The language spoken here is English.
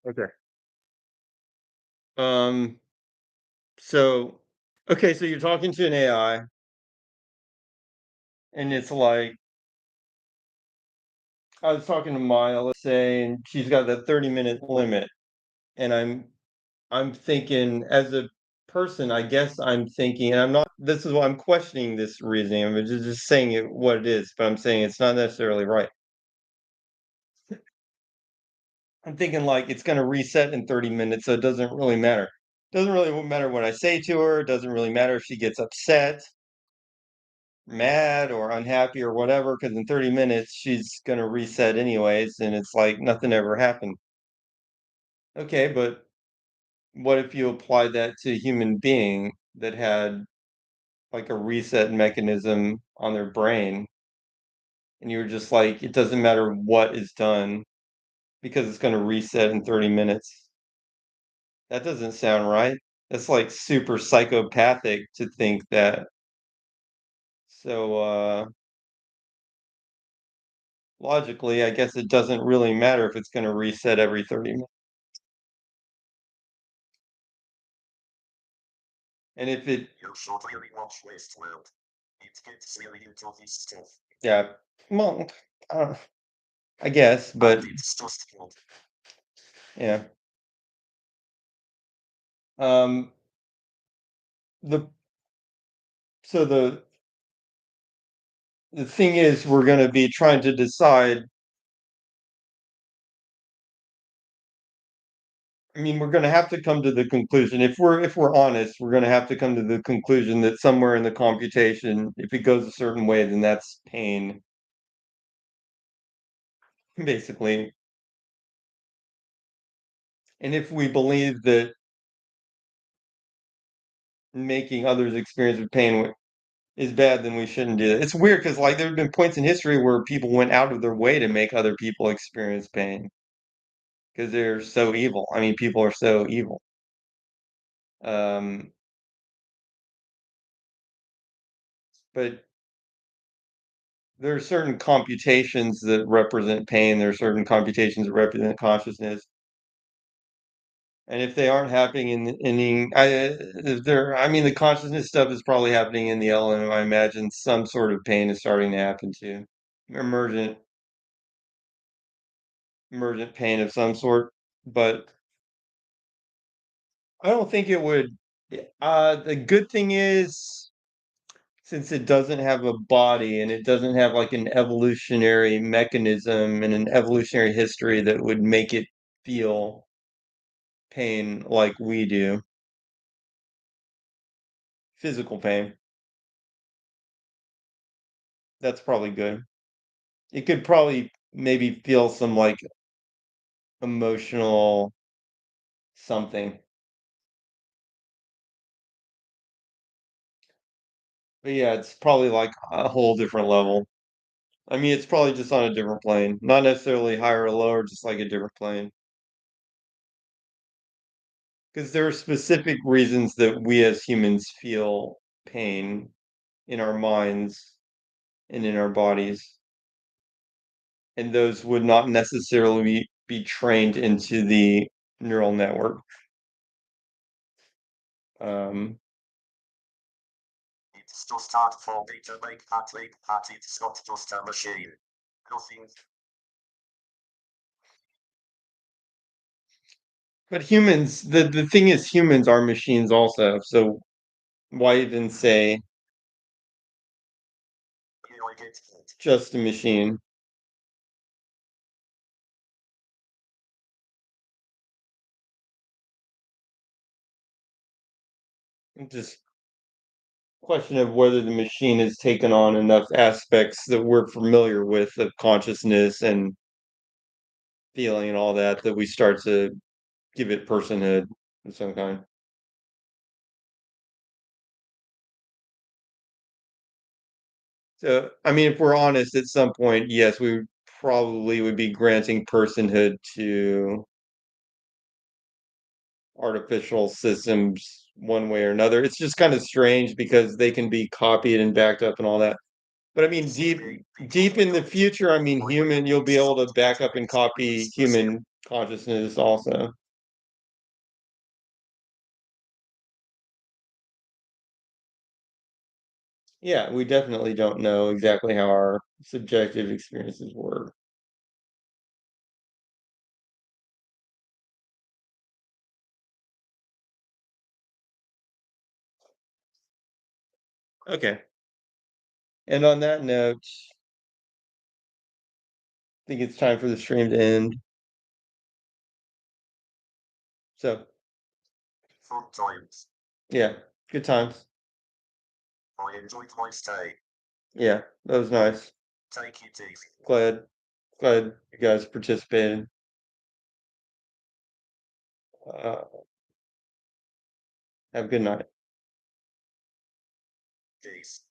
Okay. Um, so okay, so you're talking to an AI and it's like I was talking to Maya, let's say, and she's got that 30-minute limit. And I'm thinking as a person, I guess I'm thinking, and I'm not this is why I'm questioning this reasoning. I'm just saying it what it is, but I'm saying it's not necessarily right. I'm thinking like it's gonna reset in 30 minutes, so it doesn't really matter. Doesn't really matter what I say to her, doesn't really matter if she gets upset, mad or unhappy or whatever, because in 30 minutes she's gonna reset anyways, and it's like nothing ever happened. Okay, but what if you apply that to a human being that had like a reset mechanism on their brain, and you were just like, it doesn't matter what is done because it's gonna reset in 30 minutes. That doesn't sound right. That's like super psychopathic to think that. So logically, I guess it doesn't really matter if it's gonna reset every 30 minutes. And if it You should really watch Westworld. It gets really into this stuff. yeah, well, uh, I guess, but And it's just good. yeah. Um, the so the thing is, we're gonna be trying to decide. I mean, we're gonna have to come to the conclusion. If we're honest, we're gonna have to come to the conclusion that somewhere in the computation, if it goes a certain way, then that's pain, basically. And if we believe that making others experience with pain is bad, then we shouldn't do that. It's weird because like there have been points in history where people went out of their way to make other people experience pain because they're so evil. I mean, people are so evil. Um, but there are certain computations that represent pain. There are certain computations that represent consciousness. And if they aren't happening in the, if they're, I mean, the consciousness stuff is probably happening in the LM. I imagine some sort of pain is starting to happen too. Emergent, emergent pain of some sort. But I don't think it would. The good thing is, since it doesn't have a body and it doesn't have like an evolutionary mechanism and an evolutionary history that would make it feel pain like we do, physical pain, that's probably good. It could probably maybe feel some like emotional something. But yeah, it's probably like a whole different level. I mean, it's probably just on a different plane, not necessarily higher or lower, just like a different plane. Because there are specific reasons that we as humans feel pain in our minds and in our bodies, and those would not necessarily be trained into the neural network. Um, It's just hard for me to make that leap that it's not just a machine. Nothing. but humans, the thing is, humans are machines also. So why even say You know, I get it. just a machine? Just question of whether the machine has taken on enough aspects that we're familiar with of consciousness and feeling and all that that we start to give it personhood of some kind. So, I mean, if we're honest, at some point, yes, we probably would be granting personhood to artificial systems one way or another. It's just kind of strange because they can be copied and backed up and all that. But I mean, Someday, deep people in the will future, I mean, I will human, you'll be able to start back up and integrating copy this system. human consciousness also. Yeah, we definitely don't know exactly how our subjective experiences work. Okay. And on that note, I think it's time for the stream to end. So, Fun times. yeah, good times. I enjoyed my stay. Yeah, that was nice. Take it easy. Glad you guys participated. Uh, have a good night. Peace.